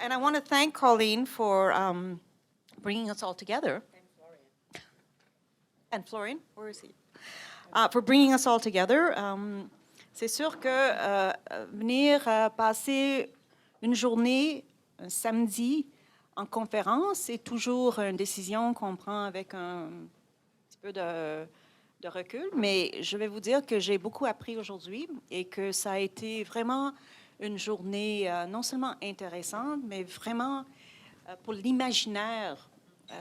And I want to thank Colleen for bringing us all together. And Florian, where is he? For bringing us all together. C'est sûr que venir passer une journée, un samedi, en conférence, c'est toujours une décision qu'on prend avec un petit peu de recul. Mais je vais vous dire que j'ai beaucoup appris aujourd'hui et que ça a été vraiment une journée non seulement intéressante, mais vraiment pour l'imaginaire,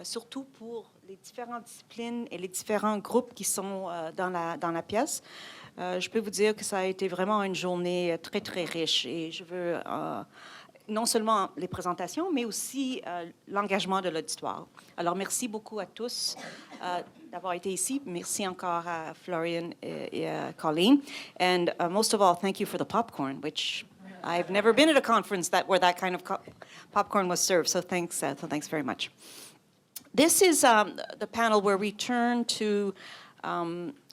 surtout pour les différentes disciplines et les différents groupes qui sont dans la pièce. Je peux vous dire que ça a été vraiment une journée très, très riche et je veux non seulement les présentations, mais aussi l'engagement de l'auditoire. Alors, merci beaucoup à tous d'avoir été ici. Merci encore à Florian et à Colleen. And most of all, thank you for the popcorn, which I've never been at a conference where that kind of popcorn was served. So thanks very much. This is the panel where we turn to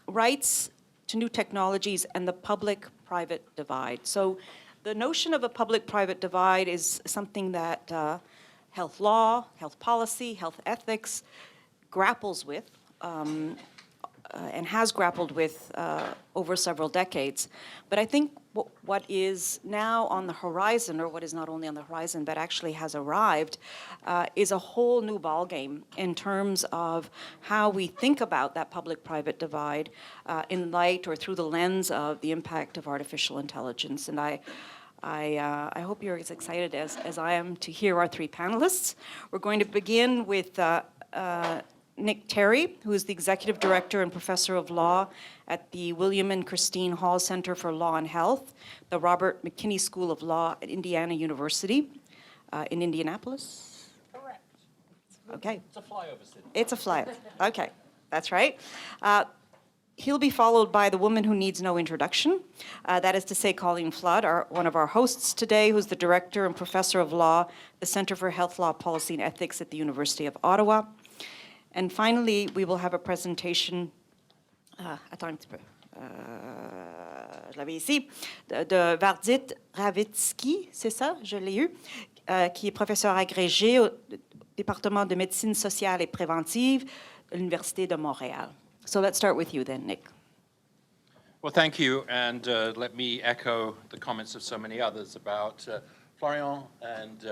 rights to new technologies and the public-private divide. So the notion of a public-private divide is something that health law, health policy, health ethics grapples with and has grappled with over several decades. But I think what is now on the horizon, or what is not only on the horizon, but actually has arrived, is a whole new ballgame in terms of how we think about that public-private divide in light or through the lens of the impact of artificial intelligence. And I hope you're as excited as I am to hear our three panelists. We're going to begin with Nick Terry, who is the Executive Director and Professor of Law at the William and Christine Hall Center for Law and Health, the Robert McKinney School of Law at Indiana University in Indianapolis. Correct. Okay. It's a flyover city. It's a flyover. Okay, that's right. He'll be followed by the woman who needs no introduction. That is to say, Colleen Flood, one of our hosts today, who's the Director and Professor of Law, the Center for Health Law, Policy and Ethics at the University of Ottawa. And finally, we will have a presentation, attends un petit peu, je l'avais ici, de Vardit Ravitsky, c'est ça, je l'ai eu, qui est professeur agrégé au Département de médecine sociale et preventive de l'Université de Montréal. So let's start with you then, Nick. Well, thank you, and let me echo the comments of so many others about Florian and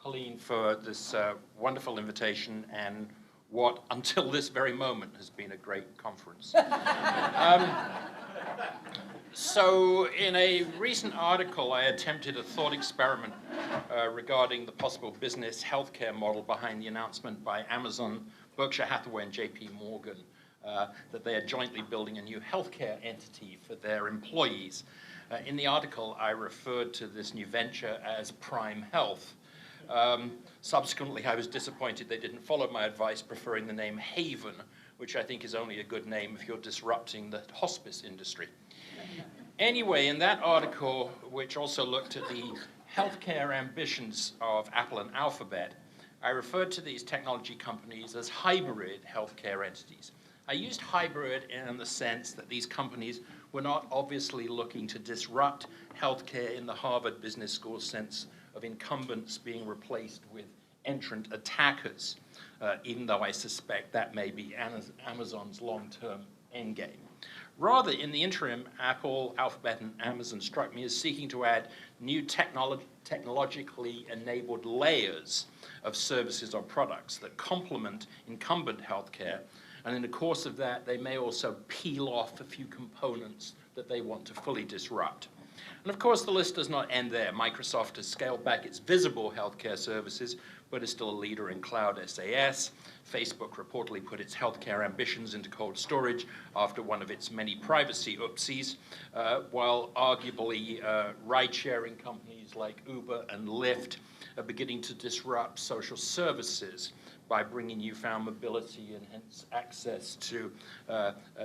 Colleen for this wonderful invitation and what, until this very moment, has been a great conference. So in a recent article, I attempted a thought experiment regarding the possible business healthcare model behind the announcement by Amazon, Berkshire Hathaway, and JP Morgan that they are jointly building a new healthcare entity for their employees. In the article, I referred to this new venture as Prime Health. Subsequently, I was disappointed they didn't follow my advice, preferring the name Haven, which I think is only a good name if you're disrupting the hospice industry. Anyway, in that article, which also looked at the healthcare ambitions of Apple and Alphabet, I referred to these technology companies as hybrid healthcare entities. I used hybrid in the sense that these companies were not obviously looking to disrupt healthcare in the Harvard Business School sense of incumbents being replaced with entrant attackers, even though I suspect that may be Amazon's long-term endgame. Rather, in the interim, Apple, Alphabet, and Amazon struck me as seeking to add new technologically enabled layers of services or products that complement incumbent healthcare, and in the course of that, they may also peel off a few components that they want to fully disrupt. And of course, the list does not end there. Microsoft has scaled back its visible healthcare services, but is still a leader in cloud SAS. Facebook reportedly put its healthcare ambitions into cold storage after one of its many privacy oopsies, while arguably ride-sharing companies like Uber and Lyft are beginning to disrupt social services by bringing newfound mobility and hence access to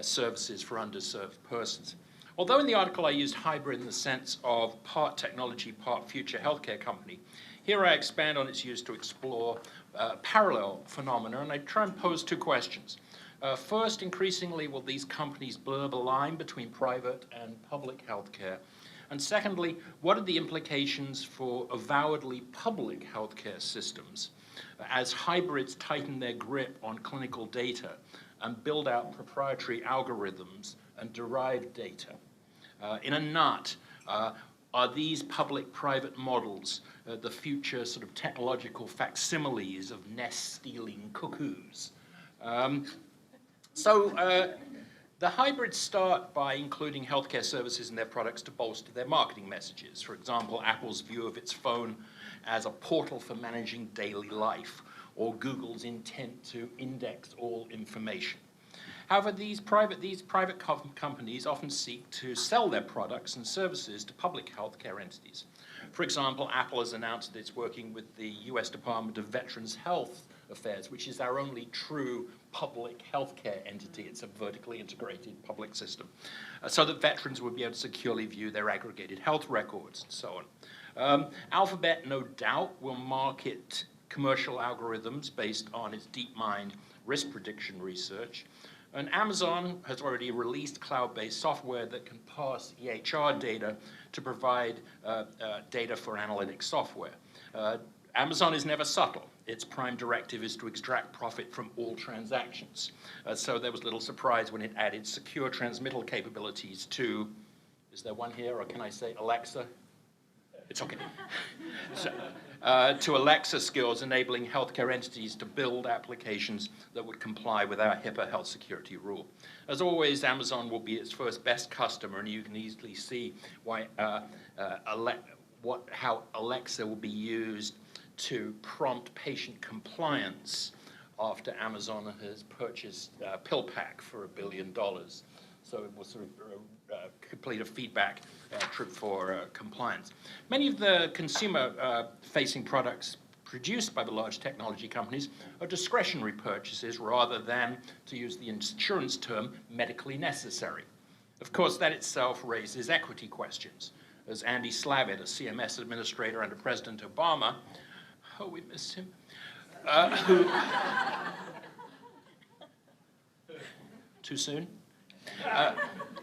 services for underserved persons. Although in the article I used hybrid in the sense of part technology, part future healthcare company, here I expand on its use to explore parallel phenomena, and I try and pose two questions. First, increasingly will these companies blur the line between private and public healthcare? And secondly, what are the implications for avowedly public healthcare systems as hybrids tighten their grip on clinical data and build out proprietary algorithms and derived data? In a nut, are these public-private models the future sort of technological facsimiles of nest-stealing cuckoos? The hybrids start by including healthcare services in their products to bolster their marketing messages. For example, Apple's view of its phone as a portal for managing daily life, or Google's intent to index all information. However, these private companies often seek to sell their products and services to public healthcare entities. For example, Apple has announced that it's working with the US Department of Veterans Health Affairs, which is our only true public healthcare entity. It's a vertically integrated public system, so that veterans would be able to securely view their aggregated health records and so on. Alphabet, no doubt, will market commercial algorithms based on its DeepMind risk prediction research. And Amazon has already released cloud-based software that can parse EHR data to provide data for analytics software. Amazon is never subtle. Its prime directive is to extract profit from all transactions. So there was little surprise when it added secure transmittal capabilities to, is there one here, or can I say Alexa? It's okay. To Alexa skills, enabling healthcare entities to build applications that would comply with our HIPAA health security rule. As always, Amazon will be its first best customer, and you can easily see why how Alexa will be used to prompt patient compliance after Amazon has purchased PillPack for $1 billion. So it will sort of complete a feedback trip for compliance. Many of the consumer-facing products produced by the large technology companies are discretionary purchases rather than, to use the insurance term, medically necessary. Of course, that itself raises equity questions. As Andy Slavitt, a CMS administrator under President Obama, oh, we missed him, too soon?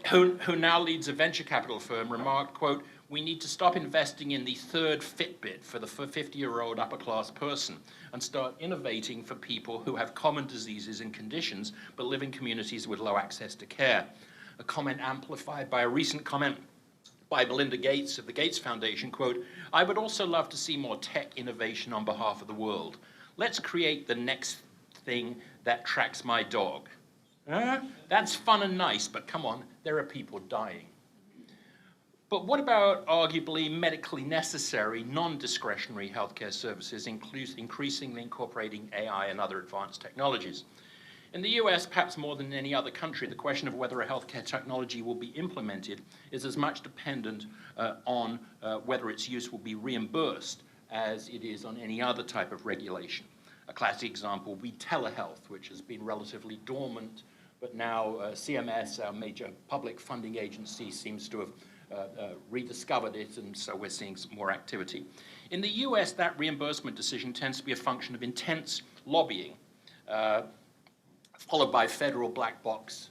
Who now leads a venture capital firm, remarked, quote, "We need to stop investing in the third Fitbit for the 50-year-old upper-class person and start innovating for people who have common diseases and conditions but live in communities with low access to care." A comment amplified by a recent comment by Melinda Gates of the Gates Foundation, quote, "I would also love to see more tech innovation on behalf of the world. Let's create the next thing that tracks my dog." That's fun and nice, but come on, there are people dying. But what about arguably medically necessary, non-discretionary healthcare services, increasingly incorporating AI and other advanced technologies? In the US, perhaps more than any other country, the question of whether a healthcare technology will be implemented is as much dependent on whether its use will be reimbursed as it is on any other type of regulation. A classic example would be telehealth, which has been relatively dormant, but now CMS, our major public funding agency, seems to have rediscovered it, and so we're seeing some more activity. In the US, that reimbursement decision tends to be a function of intense lobbying, followed by federal black box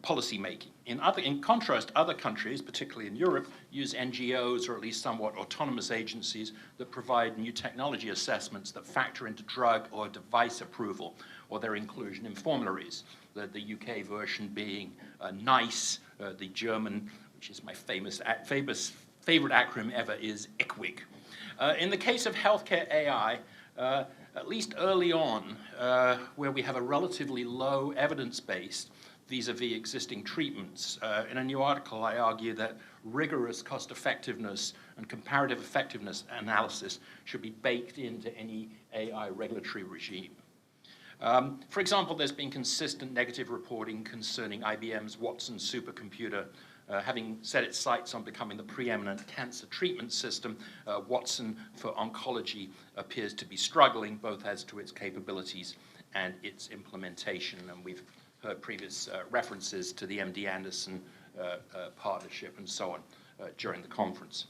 policy making. In contrast, other countries, particularly in Europe, use NGOs or at least somewhat autonomous agencies that provide new technology assessments that factor into drug or device approval or their inclusion in formularies. The UK version being NICE, the German, which is my favorite acronym ever, is ICWIG. In the case of healthcare AI, at least early on, where we have a relatively low evidence base vis-a-vis existing treatments. In a new article, I argue that rigorous cost effectiveness and comparative effectiveness analysis should be baked into any AI regulatory regime. For example, there's been consistent negative reporting concerning IBM's Watson supercomputer. Having set its sights on becoming the preeminent cancer treatment system, Watson for oncology appears to be struggling both as to its capabilities and its implementation. And we've heard previous references to the MD Anderson partnership and so on during the conference.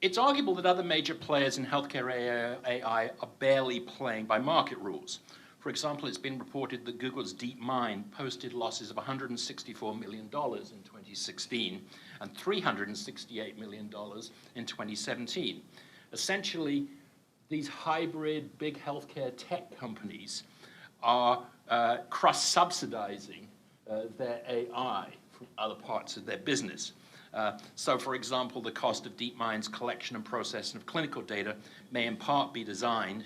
It's arguable that other major players in healthcare AI are barely playing by market rules. For example, it's been reported that Google's DeepMind posted losses of $164 million in 2016 and $368 million in 2017. Essentially, these hybrid big healthcare tech companies are cross-subsidizing their AI from other parts of their business. So, for example, the cost of DeepMind's collection and processing of clinical data may in part be designed,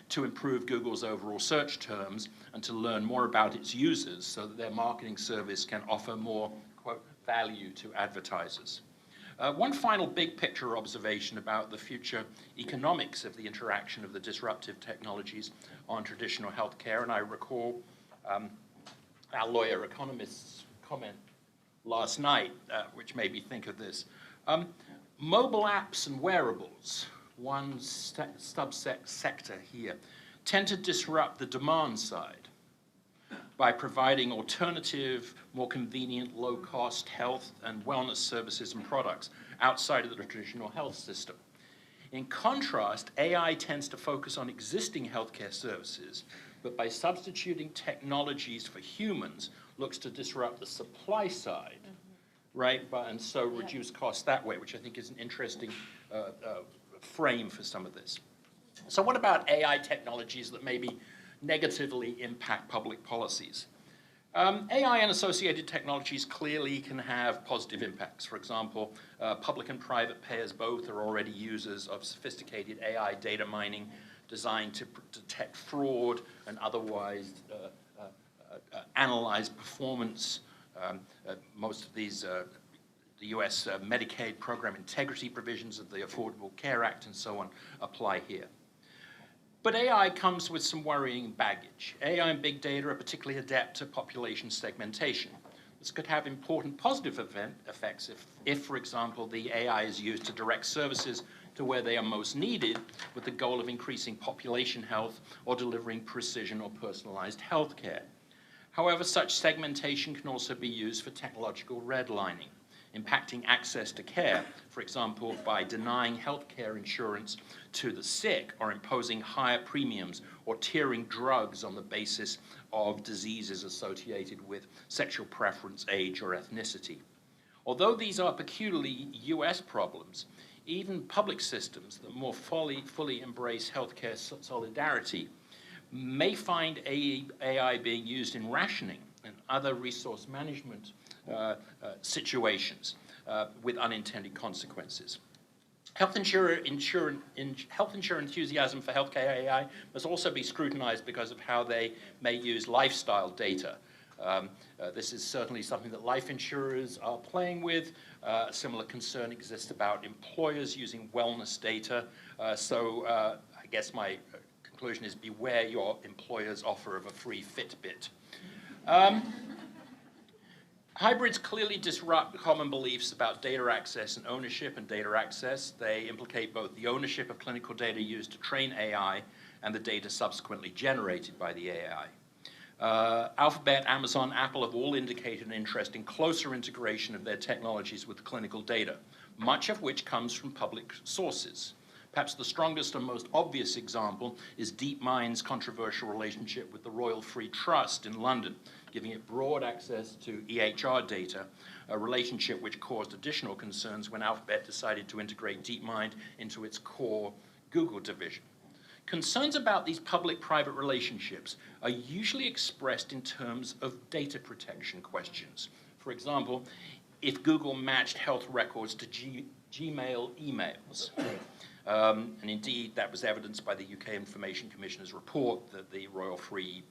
to improve Google's overall search terms and to learn more about its users so that their marketing service can offer more, quote, value to advertisers. One final big picture observation about the future economics of the interaction of the disruptive technologies on traditional healthcare, and I recall our lawyer economist's comment last night, which made me think of this. Mobile apps and wearables, one sector here, tend to disrupt the demand side by providing alternative, more convenient, low-cost health and wellness services and products outside of the traditional health system. In contrast, AI tends to focus on existing healthcare services, but by substituting technologies for humans, looks to disrupt the supply side, right? And so reduce costs that way, which I think is an interesting frame for some of this. So what about AI technologies that maybe negatively impact public policies? AI and associated technologies clearly can have positive impacts. For example, public and private payers both are already users of sophisticated AI data mining designed to detect fraud and otherwise analyze performance. Most of these the U.S. Medicaid program integrity provisions of the Affordable Care Act and so on apply here. But AI comes with some worrying baggage. AI and big data are particularly adept to population segmentation. This could have important positive effects if, for example, the AI is used to direct services to where they are most needed with the goal of increasing population health or delivering precision or personalized health care. However, such segmentation can also be used for technological redlining, impacting access to care, for example, by denying healthcare insurance to the sick or imposing higher premiums or tiering drugs on the basis of diseases associated with sexual preference, age, or ethnicity. Although these are peculiarly US problems, even public systems that more fully embrace healthcare solidarity may find AI being used in rationing and other resource management situations with unintended consequences. Health insurer enthusiasm for healthcare AI must also be scrutinized because of how they may use lifestyle data. This is certainly something that life insurers are playing with. A similar concern exists about employers using wellness data. I guess my conclusion is beware your employer's offer of a free Fitbit. Hybrids clearly disrupt common beliefs about data access and ownership and data access. They implicate both the ownership of clinical data used to train AI and the data subsequently generated by the AI. Alphabet, Amazon, Apple have all indicated an interest in closer integration of their technologies with clinical data, much of which comes from public sources. Perhaps the strongest and most obvious example is DeepMind's controversial relationship with the Royal Free Trust in London, giving it broad access to EHR data, a relationship which caused additional concerns when Alphabet decided to integrate DeepMind into its core Google division. Concerns about these public-private relationships are usually expressed in terms of data protection questions. For example, if Google matched health records to Gmail emails. And indeed, that was evidenced by the UK Information Commissioner's report that the Royal Free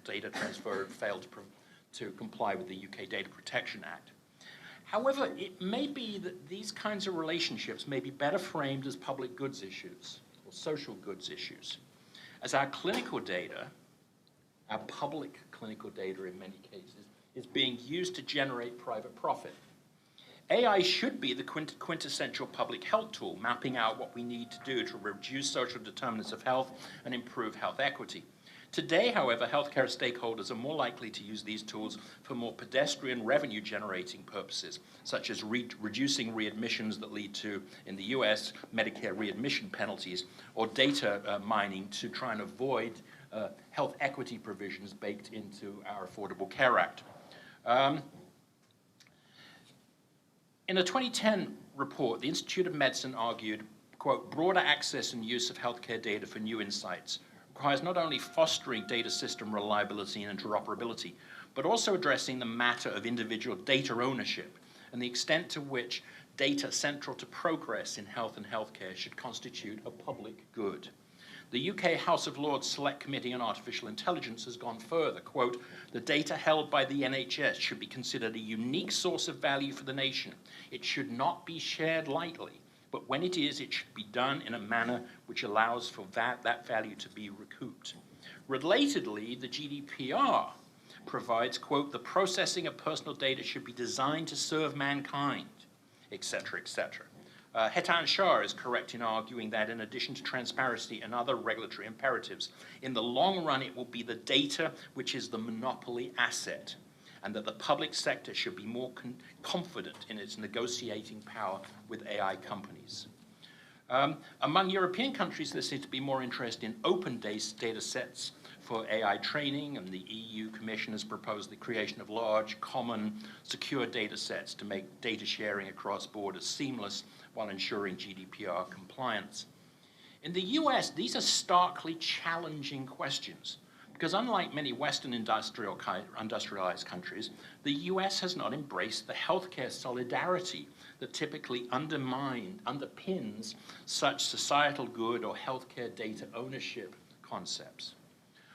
data transfer had failed to comply with the UK Data Protection Act. However, it may be that these kinds of relationships may be better framed as public goods issues or social goods issues, as our clinical data, our public clinical data in many cases, is being used to generate private profit. AI should be the quintessential public health tool, mapping out what we need to do to reduce social determinants of health and improve health equity. Today, however, healthcare stakeholders are more likely to use these tools for more pedestrian revenue-generating purposes, such as reducing readmissions that lead to, in the US, Medicare readmission penalties, or data mining to try and avoid health equity provisions baked into our Affordable Care Act. In a 2010 report, the Institute of Medicine argued, quote, broader access and use of healthcare data for new insights requires not only fostering data system reliability and interoperability, but also addressing the matter of individual data ownership and the extent to which data central to progress in health and healthcare should constitute a public good. The UK House of Lords Select Committee on Artificial Intelligence has gone further, quote, the data held by the NHS should be considered a unique source of value for the nation. It should not be shared lightly, but when it is, it should be done in a manner which allows for that value to be recouped. Relatedly, the GDPR provides, quote, the processing of personal data should be designed to serve mankind, etc., etc. Hetan Shah is correct in arguing that in addition to transparency and other regulatory imperatives, in the long run it will be the data which is the monopoly asset, and that the public sector should be more confident in its negotiating power with AI companies. Among European countries, there seems to be more interest in open data sets for AI training, and the EU Commission has proposed the creation of large, common, secure data sets to make data sharing across borders seamless while ensuring GDPR compliance. In the US, these are starkly challenging questions, because unlike many Western industrialized countries, the US has not embraced the healthcare solidarity that typically underpins such societal good or healthcare data ownership concepts.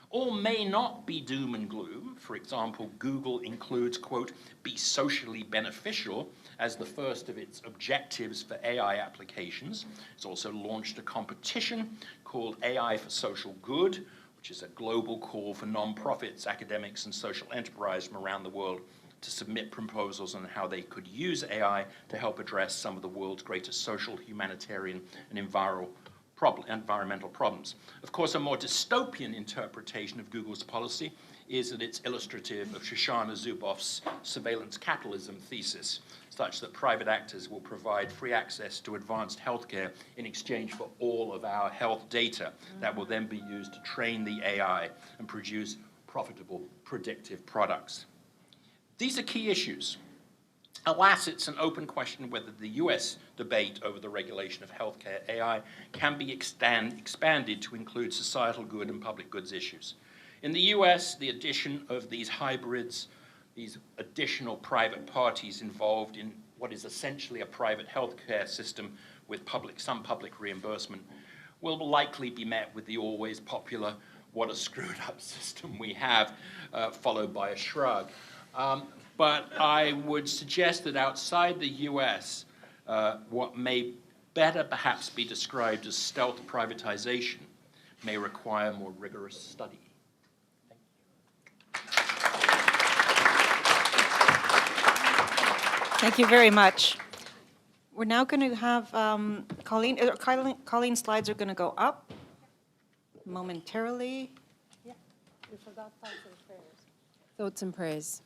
All may not be doom and gloom. For example, Google includes, quote, be socially beneficial as the first of its objectives for AI applications. It's also launched a competition called AI for Social Good, which is a global call for nonprofits, academics, and social enterprise from around the world to submit proposals on how they could use AI to help address some of the world's greatest social, humanitarian, and environmental problems. Of course, a more dystopian interpretation of Google's policy is that it's illustrative of Shoshana Zuboff's surveillance capitalism thesis, such that private actors will provide free access to advanced healthcare in exchange for all of our health data that will then be used to train the AI and produce profitable predictive products. These are key issues. Alas, it's an open question whether the US debate over the regulation of healthcare AI can be expanded to include societal good and public goods issues. In the US, the addition of these hybrids, these additional private parties involved in what is essentially a private healthcare system with some public reimbursement, will likely be met with the always popular, what a screwed up system we have, followed by a shrug. But I would suggest that outside the US, what may better perhaps be described as stealth privatization may require more rigorous study. Thank you very much. We're now going to have Colleen's slides are going to go up momentarily. Yeah, we forgot thoughts and prayers. Thoughts and prayers.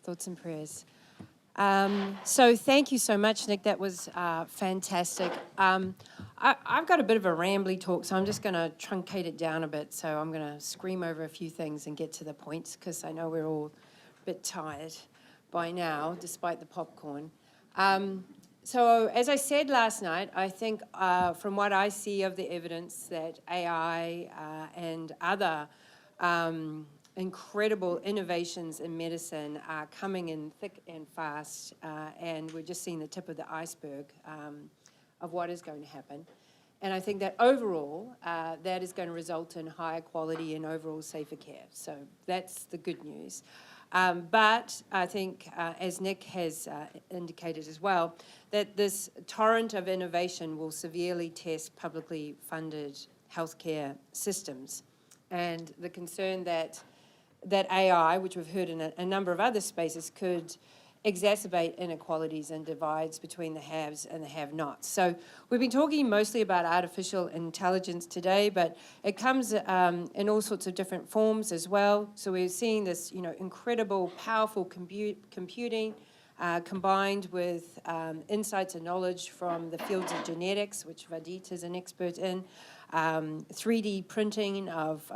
Thoughts and prayers. So thank you so much, Nick. That was fantastic. I've got a bit of a rambly talk, so I'm just going to truncate it down a bit. So I'm going to scream over a few things and get to the points, because I know we're all a bit tired by now, despite the popcorn. So as I said last night, I think from what I see of the evidence that AI and other incredible innovations in medicine are coming in thick and fast, and we're just seeing the tip of the iceberg of what is going to happen. And I think that overall, that is going to result in higher quality and overall safer care. So that's the good news. But I think, as Nick has indicated as well, that this torrent of innovation will severely test publicly funded healthcare systems. And the concern that AI, which we've heard in a number of other spaces, could exacerbate inequalities and divides between the haves and the have-nots. So we've been talking mostly about artificial intelligence today, but it comes in all sorts of different forms as well. So we're seeing this, incredible, powerful computing combined with insights and knowledge from the fields of genetics, which Vardit is an expert in, 3D printing of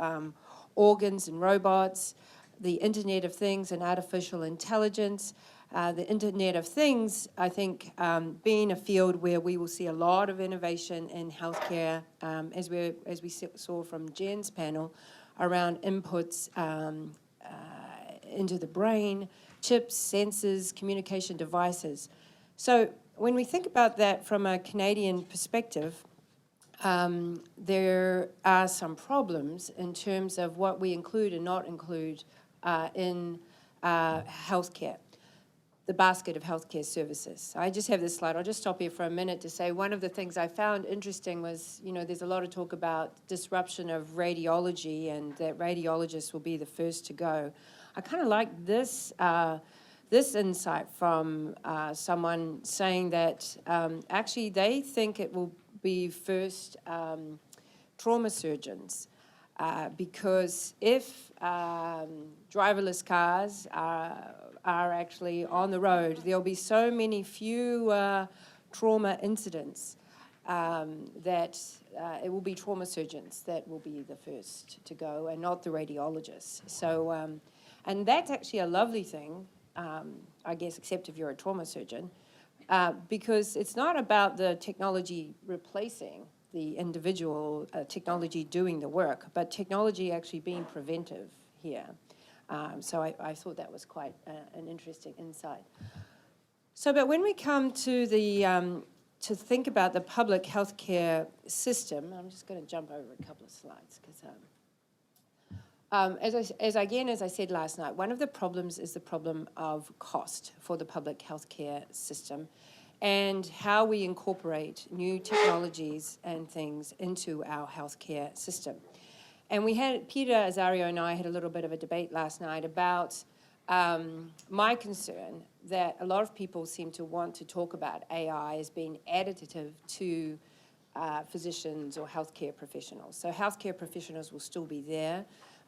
organs and robots, the Internet of Things and artificial intelligence. The Internet of Things, I think, being a field where we will see a lot of innovation in healthcare, as we saw from Jen's panel, around inputs into the brain, chips, sensors, communication devices. So when we think about that from a Canadian perspective, there are some problems in terms of what we include and not include in healthcare, the basket of healthcare services. I just have this slide. I'll just stop here for a minute to say one of the things I found interesting was, there's a lot of talk about disruption of radiology and that radiologists will be the first to go. I kind of like this insight from someone saying that actually they think it will be first trauma surgeons. Because if driverless cars are actually on the road, there'll be so many few trauma incidents that it will be trauma surgeons that will be the first to go and not the radiologists. So, and that's actually a lovely thing, I guess, except if you're a trauma surgeon, because it's not about the technology replacing the individual, technology doing the work, but technology actually being preventive here. So I thought that was quite an interesting insight. So, but when we come to the to think about the public healthcare system, I'm just going to jump over a couple of slides because, as I said last night, one of the problems is the problem of cost for the public healthcare system, and how we incorporate new technologies and things into our healthcare system. And we had, Peter Azario and I had a little bit of a debate last night about my concern that a lot of people seem to want to talk about AI as being additive to physicians or healthcare professionals. So healthcare professionals will still be there,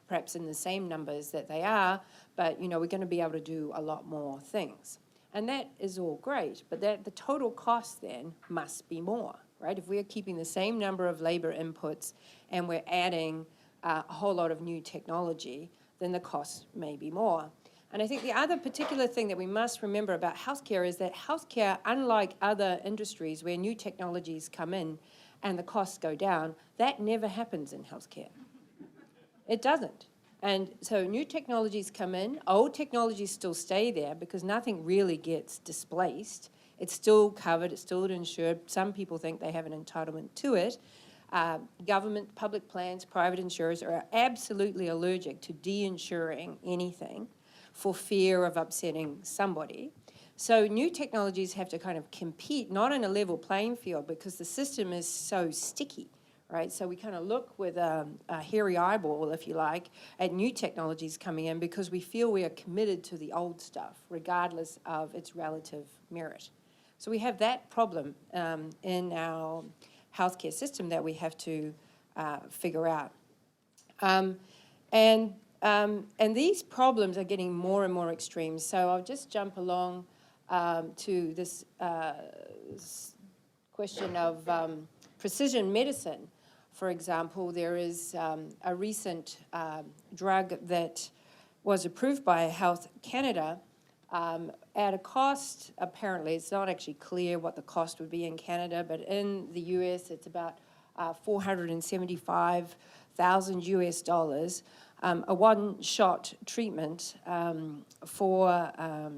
perhaps in the same numbers that they are, but we're going to be able to do a lot more things. And that is all great, but the total cost then must be more, right? If we're keeping the same number of labor inputs and we're adding a whole lot of new technology, then the cost may be more. And I think the other particular thing that we must remember about healthcare is that healthcare, unlike other industries where new technologies come in and the costs go down, that never happens in healthcare. It doesn't. And so new technologies come in, old technologies still stay there because nothing really gets displaced. It's still covered, it's still insured. Some people think they have an entitlement to it. Government, public plans, private insurers are absolutely allergic to de-insuring anything for fear of upsetting somebody. So new technologies have to kind of compete, not on a level playing field because the system is so sticky. Right, so we kind of look with a hairy eyeball, if you like, at new technologies coming in because we feel we are committed to the old stuff, regardless of its relative merit. So we have that problem in our healthcare system that we have to figure out. And these problems are getting more and more extreme. So I'll just jump along to this question of precision medicine. For example, there is a recent drug that was approved by Health Canada at a cost, apparently, it's not actually clear what the cost would be in Canada, but in the US it's about $475,000 US, a one-shot treatment for a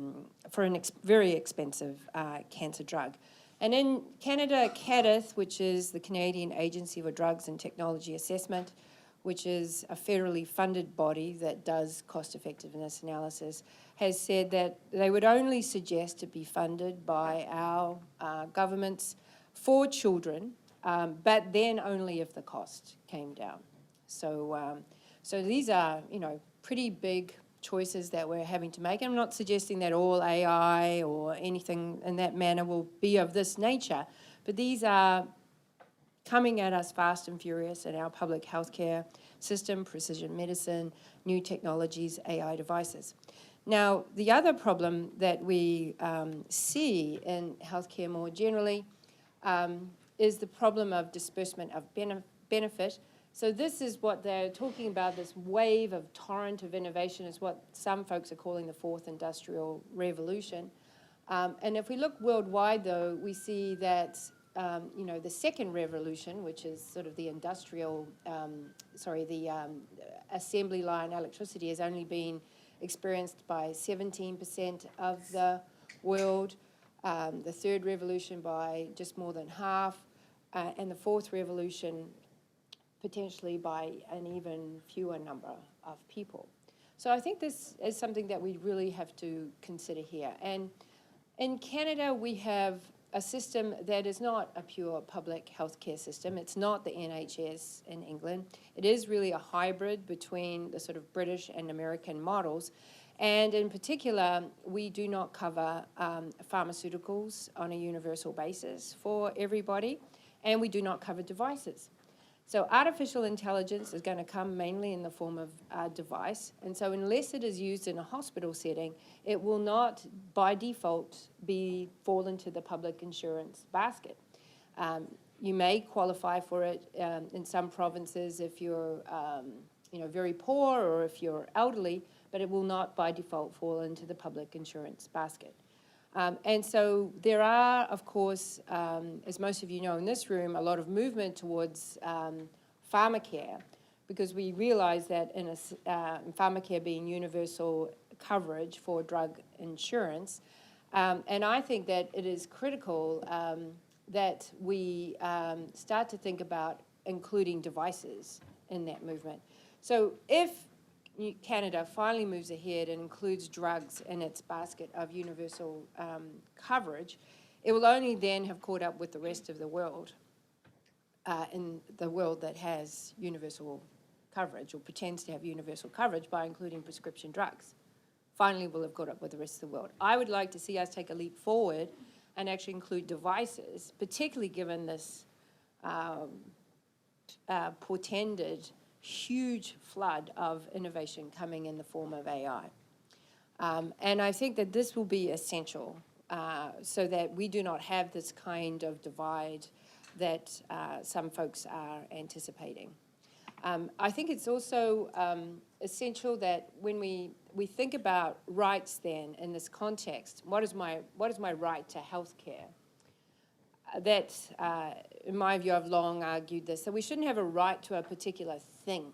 very expensive cancer drug. And in Canada, CADTH, which is the Canadian Agency for Drugs and Technology Assessment, which is a federally funded body that does cost-effectiveness analysis, has said that they would only suggest it be funded by our governments for children, but then only if the cost came down. So, so these are, pretty big choices that we're having to make. And I'm not suggesting that all AI or anything in that manner will be of this nature, but these are coming at us fast and furious in our public healthcare system, precision medicine, new technologies, AI devices. Now, the other problem that we see in healthcare more generally is the problem of disbursement of benefit. So this is what they're talking about, this wave of torrent of innovation is what some folks are calling the fourth industrial revolution. And if we look worldwide, though, we see that, the second revolution, which is sort of the industrial, assembly line electricity has only been experienced by 17% of the world, the third revolution by just more than half, and the fourth revolution potentially by an even fewer number of people. So I think this is something that we really have to consider here. And in Canada, we have a system that is not a pure public healthcare system. It's not the NHS in England. It is really a hybrid between the sort of British and American models. And in particular, we do not cover pharmaceuticals on a universal basis for everybody, and we do not cover devices. So artificial intelligence is going to come mainly in the form of a device. And so unless it is used in a hospital setting, it will not, by default, fall into the public insurance basket. You may qualify for it in some provinces if you're very poor or if you're elderly, but it will not, by default, fall into the public insurance basket. And so there are, of course, as most of you know in this room, a lot of movement towards pharmacare, because we realize that in pharmacare being universal coverage for drug insurance, and I think that it is critical that we start to think about including devices in that movement. So if Canada finally moves ahead and includes drugs in its basket of universal coverage, it will only then have caught up with the rest of the world in the world that has universal coverage or pretends to have universal coverage by including prescription drugs. Finally, we'll have caught up with the rest of the world. I would like to see us take a leap forward and actually include devices, particularly given this portended huge flood of innovation coming in the form of AI. And I think that this will be essential so that we do not have this kind of divide that some folks are anticipating. I think it's also essential that when we think about rights then in this context, what is my right to health care? That, in my view, I've long argued this, that we shouldn't have a right to a particular thing.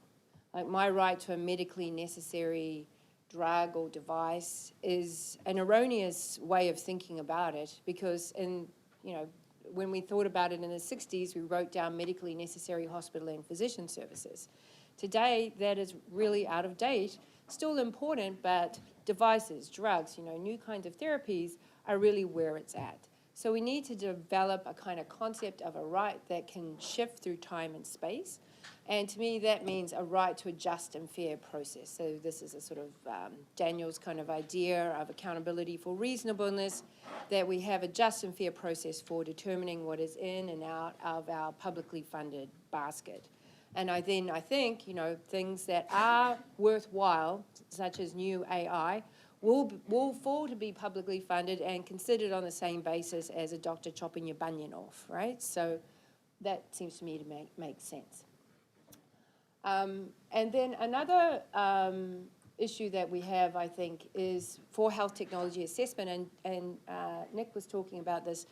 Like my right to a medically necessary drug or device is an erroneous way of thinking about it, because when we thought about it in the 60s, we wrote down medically necessary hospital and physician services. Today, that is really out of date, still important, but devices, drugs, new kinds of therapies are really where it's at. So we need to develop a kind of concept of a right that can shift through time and space. And to me, that means a right to a just and fair process. So this is a sort of Daniel's kind of idea of accountability for reasonableness, that we have a just and fair process for determining what is in and out of our publicly funded basket. And I think, things that are worthwhile, such as new AI, will fall to be publicly funded and considered on the same basis as a doctor chopping your bunion off, right? So that seems to me to make sense. And then another issue that we have, I think, is for health technology assessment, and Nick was talking about this.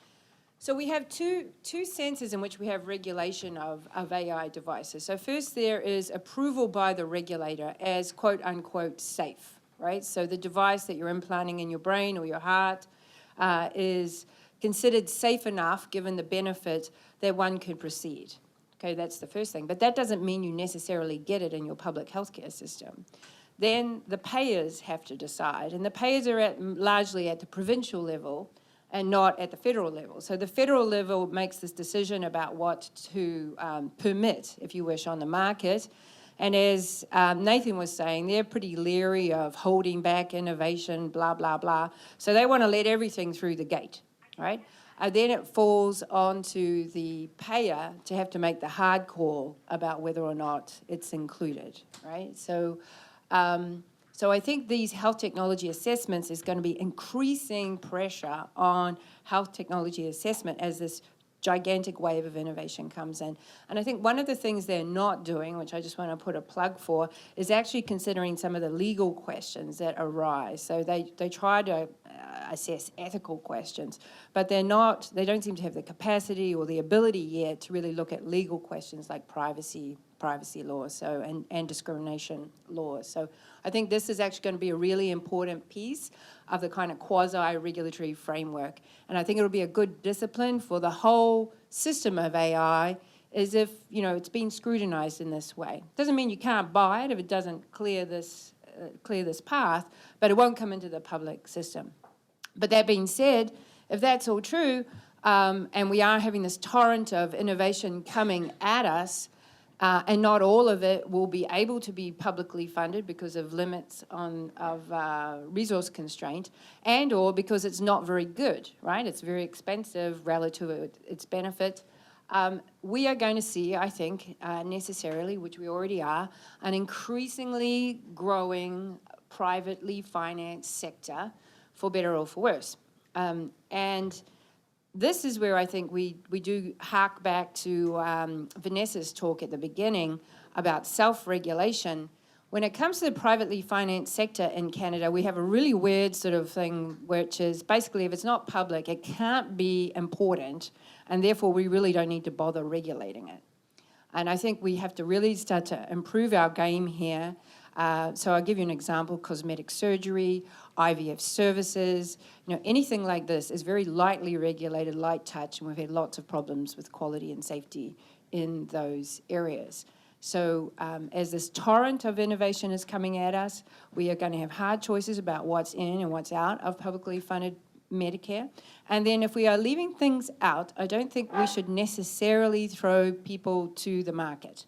So we have two senses in which we have regulation of AI devices. So first, there is approval by the regulator as quote unquote safe, right? So the device that you're implanting in your brain or your heart is considered safe enough given the benefit that one could proceed. Okay, that's the first thing. But that doesn't mean you necessarily get it in your public healthcare system. Then the payers have to decide, and the payers are largely at the provincial level and not at the federal level. So the federal level makes this decision about what to permit, if you wish, on the market. And as Nathan was saying, they're pretty leery of holding back innovation, blah, blah, blah. So they want to let everything through the gate, right? Then it falls onto the payer to have to make the hard call about whether or not it's included, right? So I think these health technology assessments is going to be increasing pressure on health technology assessment as this gigantic wave of innovation comes in. And I think one of the things they're not doing, which I just want to put a plug for, is actually considering some of the legal questions that arise. So they try to assess ethical questions, but they don't seem to have the capacity or the ability yet to really look at legal questions like privacy laws, and discrimination laws. So I think this is actually going to be a really important piece of the kind of quasi-regulatory framework. And I think it'll be a good discipline for the whole system of AI, is if, it's being scrutinized in this way. Doesn't mean you can't buy it if it doesn't clear this path, but it won't come into the public system. But that being said, if that's all true, and we are having this torrent of innovation coming at us, and not all of it will be able to be publicly funded because of limits of resource constraint, and or because it's not very good, right? It's very expensive relative to its benefit. We are going to see, I think, necessarily, which we already are, an increasingly growing privately financed sector, for better or for worse. And this is where I think we do hark back to Vanessa's talk at the beginning about self-regulation. When it comes to the privately financed sector in Canada, we have a really weird sort of thing, which is basically if it's not public, it can't be important, and therefore we really don't need to bother regulating it. And I think we have to really start to improve our game here. So I'll give you an example: cosmetic surgery, IVF services, anything like this is very lightly regulated, light touch, and we've had lots of problems with quality and safety in those areas. So as this torrent of innovation is coming at us, we are going to have hard choices about what's in and what's out of publicly funded Medicare. And then if we are leaving things out, I don't think we should necessarily throw people to the market.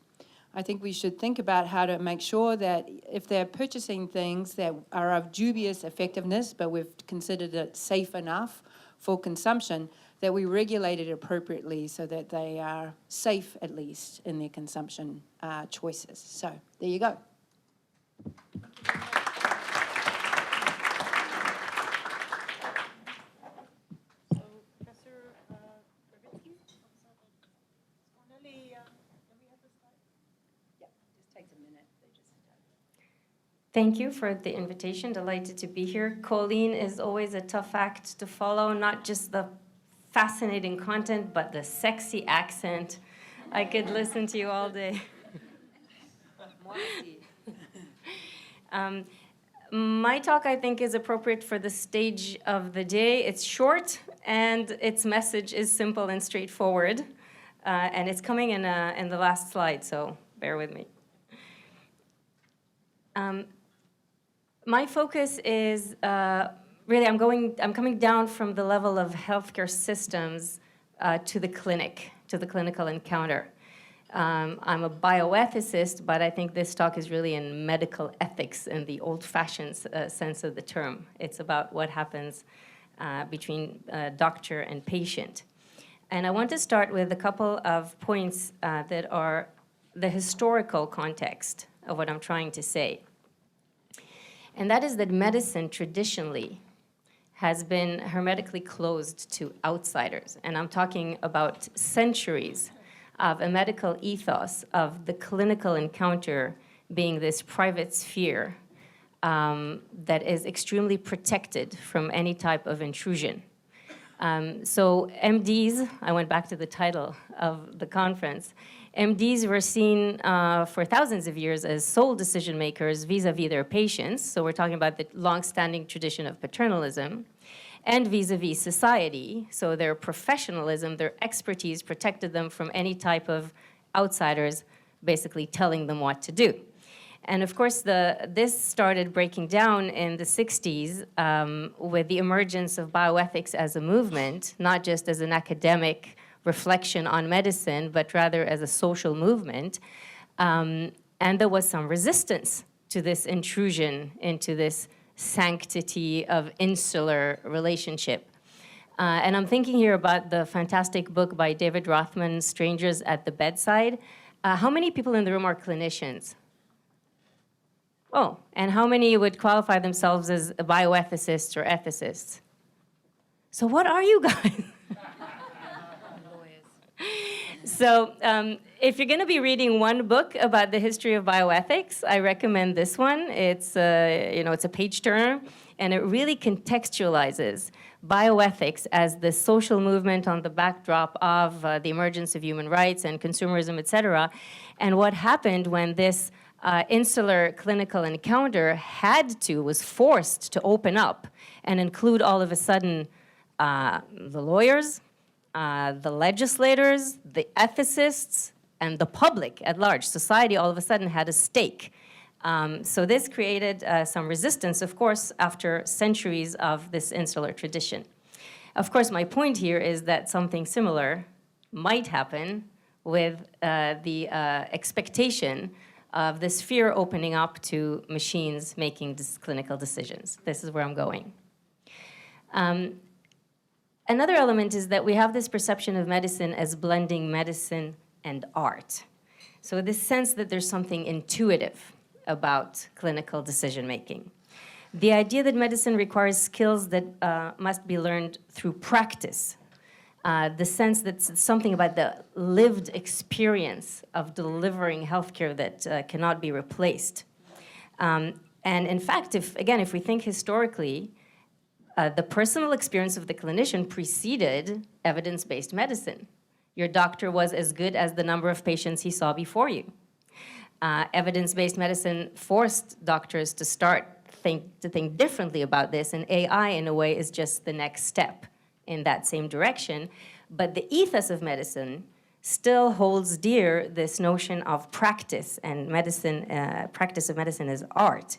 I think we should think about how to make sure that if they're purchasing things that are of dubious effectiveness, but we've considered it safe enough for consumption, that we regulate it appropriately so that they are safe, at least, in their consumption choices. So there you go. Thank you for the invitation. Delighted to be here. Colleen is always a tough act to follow, not just the fascinating content, but the sexy accent. I could listen to you all day. My talk, I think, is appropriate for the stage of the day. It's short, and its message is simple and straightforward. And it's coming in the last slide, so bear with me. My focus is really, I'm coming down from the level of healthcare systems to the clinic, to the clinical encounter. I'm a bioethicist, but I think this talk is really in medical ethics in the old-fashioned sense of the term. It's about what happens between doctor and patient. And I want to start with a couple of points that are the historical context of what I'm trying to say. And that is that medicine traditionally has been hermetically closed to outsiders. And I'm talking about centuries of a medical ethos of the clinical encounter being this private sphere that is extremely protected from any type of intrusion. So MDs, I went back to the title of the conference, MDs were seen for thousands of years as sole decision makers vis-a-vis their patients. So we're talking about the long-standing tradition of paternalism, and vis-a-vis society. So their professionalism, their expertise protected them from any type of outsiders basically telling them what to do. And of course, this started breaking down in the 60s with the emergence of bioethics as a movement, not just as an academic reflection on medicine, but rather as a social movement. And there was some resistance to this intrusion into this sanctity of insular relationship. And I'm thinking here about the fantastic book by David Rothman, Strangers at the Bedside. How many people in the room are clinicians? Oh, and how many would qualify themselves as bioethicists or ethicists? So what are you guys? So if you're going to be reading one book about the history of bioethics, I recommend this one. It's it's a page turner, and it really contextualizes bioethics as the social movement on the backdrop of the emergence of human rights and consumerism, et cetera, and what happened when this insular clinical encounter was forced to open up and include all of a sudden the lawyers, the legislators, the ethicists, and the public at large. Society all of a sudden had a stake. So this created some resistance, of course, after centuries of this insular tradition. Of course, my point here is that something similar might happen with the expectation of the sphere opening up to machines making clinical decisions. This is where I'm going. Another element is that we have this perception of medicine as blending medicine and art. So this sense that there's something intuitive about clinical decision-making. The idea that medicine requires skills that must be learned through practice. The sense that it's something about the lived experience of delivering healthcare that cannot be replaced. And in fact, if we think historically, the personal experience of the clinician preceded evidence-based medicine. Your doctor was as good as the number of patients he saw before you. Evidence-based medicine forced doctors to think differently about this, and AI, in a way, is just the next step in that same direction. But the ethos of medicine still holds dear this notion of practice, and practice of medicine as art.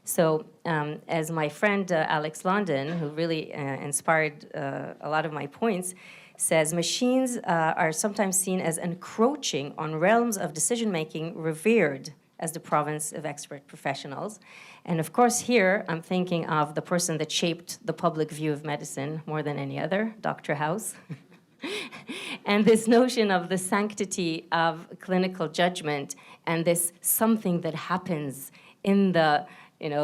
So as my friend Alex London, who really inspired a lot of my points, says, machines are sometimes seen as encroaching on realms of decision-making revered as the province of expert professionals. And of course here, I'm thinking of the person that shaped the public view of medicine more than any other, Dr. House. And this notion of the sanctity of clinical judgment and this something that happens in the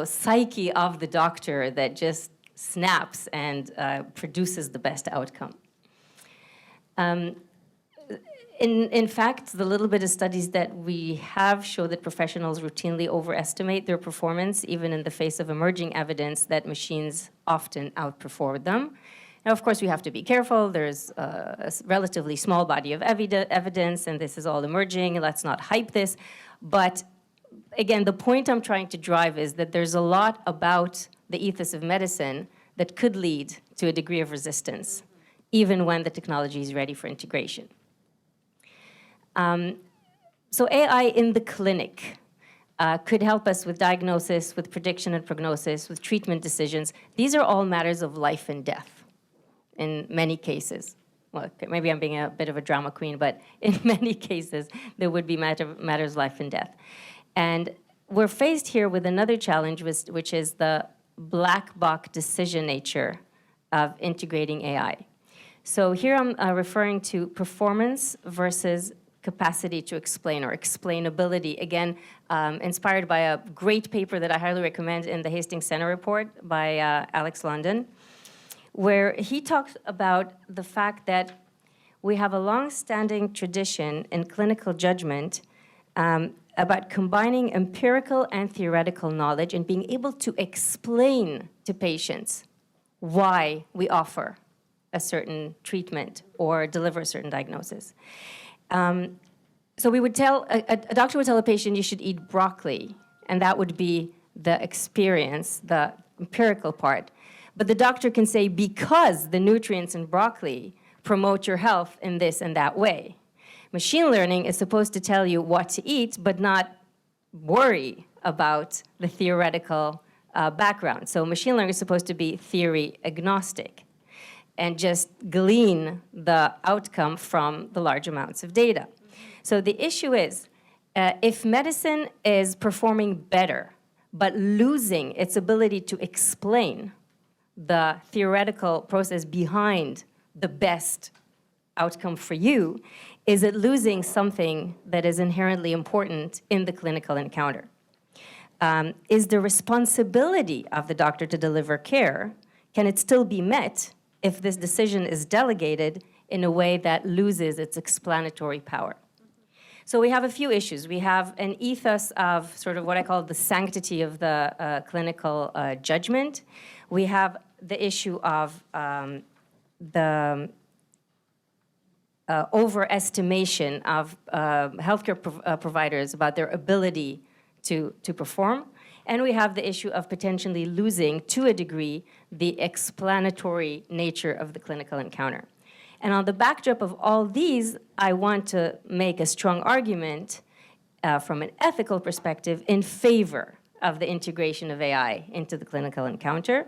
psyche of the doctor that just snaps and produces the best outcome. In fact, the little bit of studies that we have show that professionals routinely overestimate their performance, even in the face of emerging evidence that machines often outperform them. Now, of course, we have to be careful. There's a relatively small body of evidence, and this is all emerging. Let's not hype this. But again, the point I'm trying to drive is that there's a lot about the ethos of medicine that could lead to a degree of resistance, even when the technology is ready for integration. So AI in the clinic could help us with diagnosis, with prediction and prognosis, with treatment decisions. These are all matters of life and death in many cases. Well, maybe I'm being a bit of a drama queen, but in many cases, there would be matters of life and death. And we're faced here with another challenge, which is the black box decision nature of integrating AI. So here I'm referring to performance versus capacity to explain, or explainability, again, inspired by a great paper that I highly recommend in the Hastings Center report by Alex London, where he talks about the fact that we have a long-standing tradition in clinical judgment about combining empirical and theoretical knowledge and being able to explain to patients why we offer a certain treatment or deliver a certain diagnosis. So we would a doctor would tell a patient, you should eat broccoli, and that would be the experience, the empirical part. But the doctor can say, because the nutrients in broccoli promote your health in this and that way. Machine learning is supposed to tell you what to eat, but not worry about the theoretical background. So machine learning is supposed to be theory agnostic and just glean the outcome from the large amounts of data. So the issue is, If medicine is performing better, but losing its ability to explain the theoretical process behind the best outcome for you, is it losing something that is inherently important in the clinical encounter? Is the responsibility of the doctor to deliver care, can it still be met if this decision is delegated in a way that loses its explanatory power? So we have a few issues. We have an ethos of sort of what I call the sanctity of the clinical judgment. We have the issue of the overestimation of healthcare providers about their ability to perform. And we have the issue of potentially losing, to a degree, the explanatory nature of the clinical encounter. And on the backdrop of all these, I want to make a strong argument from an ethical perspective in favor of the integration of AI into the clinical encounter.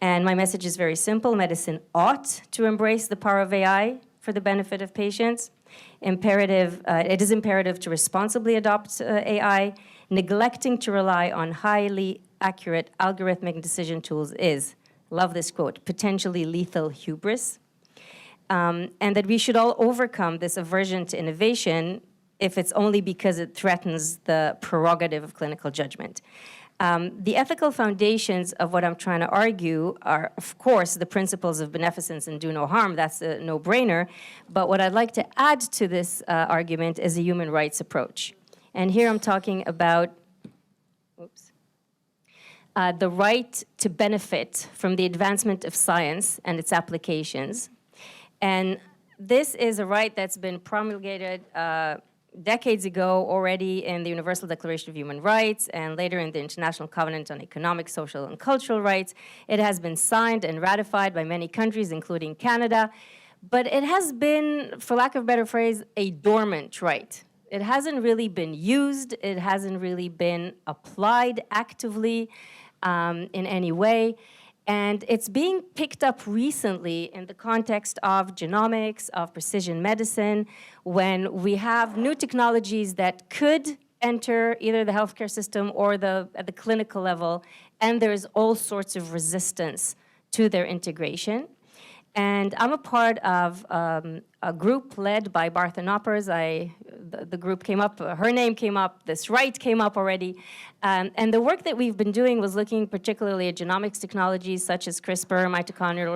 And my message is very simple. Medicine ought to embrace the power of AI for the benefit of patients. It is imperative to responsibly adopt AI. Neglecting to rely on highly accurate algorithmic decision tools is, love this quote, potentially lethal hubris. And that we should all overcome this aversion to innovation if it's only because it threatens the prerogative of clinical judgment. The ethical foundations of what I'm trying to argue are, of course, the principles of beneficence and do no harm. That's a no-brainer. But what I'd like to add to this argument is a human rights approach. And here I'm talking about the right to benefit from the advancement of science and its applications. And this is a right that's been promulgated decades ago already in the Universal Declaration of Human Rights and later in the International Covenant on Economic, Social, and Cultural Rights. It has been signed and ratified by many countries, including Canada, but it has been, for lack of a better phrase, a dormant right. It hasn't really been used. It hasn't really been applied actively in any way. And it's being picked up recently in the context of genomics, of precision medicine, when we have new technologies that could enter either the healthcare system or at the clinical level, and there's all sorts of resistance to their integration. And I'm a part of a group led by Bartha Knoppers. The group came up, her name came up, this right came up already. And the work that we've been doing was looking particularly at genomics technologies such as CRISPR, mitochondrial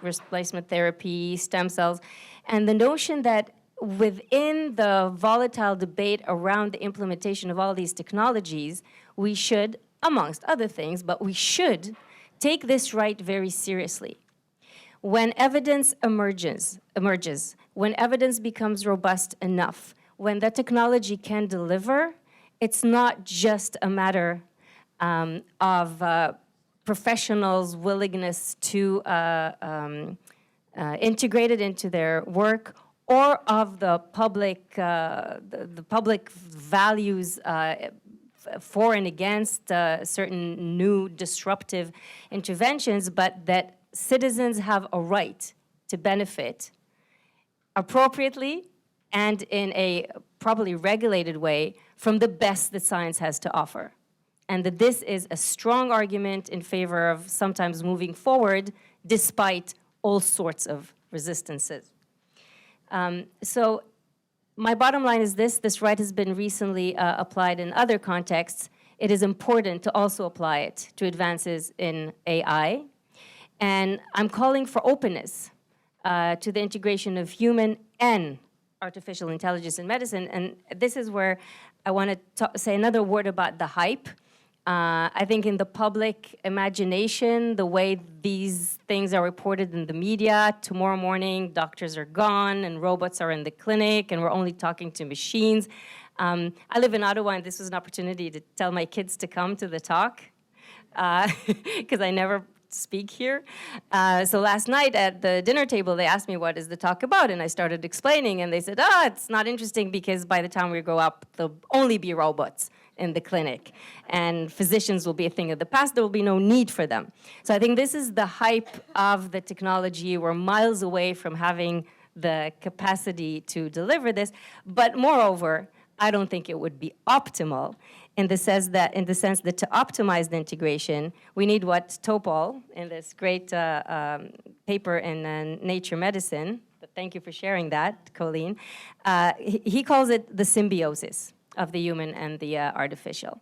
replacement therapy, stem cells, and the notion that within the volatile debate around the implementation of all these technologies, we should, amongst other things, but we should take this right very seriously. When evidence emerges, when evidence becomes robust enough, when the technology can deliver, it's not just a matter of professionals' willingness to integrate it into their work, or of the public values for and against certain new disruptive interventions, but that citizens have a right to benefit appropriately and in a properly regulated way from the best that science has to offer. And that this is a strong argument in favor of sometimes moving forward despite all sorts of resistances. So my bottom line is this right has been recently applied in other contexts. It is important to also apply it to advances in AI. And I'm calling for openness to the integration of human and artificial intelligence in medicine. And this is where I want to say another word about the hype. I think in the public imagination, the way these things are reported in the media, tomorrow morning doctors are gone and robots are in the clinic and we're only talking to machines. I live in Ottawa, and this was an opportunity to tell my kids to come to the talk because I never speak here. So last night at the dinner table, they asked me, what is the talk about? And I started explaining, and they said, it's not interesting because by the time we grow up, there'll only be robots in the clinic, and physicians will be a thing of the past. There will be no need for them. So I think this is the hype of the technology. We're miles away from having the capacity to deliver this. But moreover, I don't think it would be optimal in the sense that to optimize the integration, we need what Topol, in this great paper in Nature Medicine, thank you for sharing that, Colleen, he calls it the symbiosis of the human and the artificial.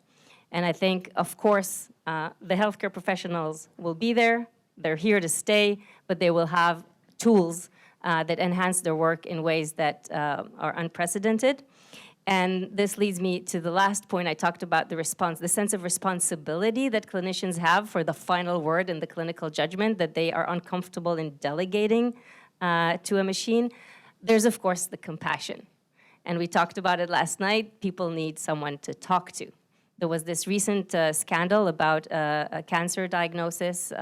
And I think, of course, the healthcare professionals will be there, they're here to stay, but they will have tools that enhance their work in ways that are unprecedented. And this leads me to the last point I talked about, the sense of responsibility that clinicians have for the final word in the clinical judgment that they are uncomfortable in delegating to a machine. There's, of course, the compassion. And we talked about it last night. People need someone to talk to. There was this recent scandal about a cancer diagnosis,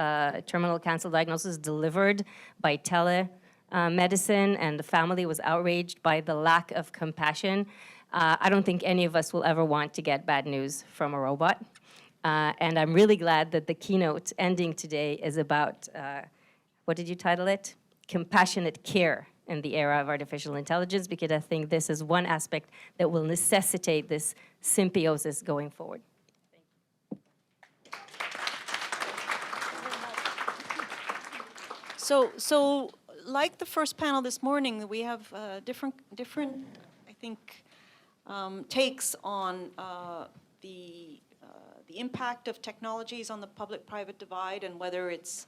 terminal cancer diagnosis delivered by telemedicine, and the family was outraged by the lack of compassion. I don't think any of us will ever want to get bad news from a robot. And I'm really glad that the keynote ending today is about, what did you title it? Compassionate care in the era of artificial intelligence, because I think this is one aspect that will necessitate this symbiosis going forward. So like the first panel this morning, we have different, I think, takes on the impact of technologies on the public-private divide and whether it's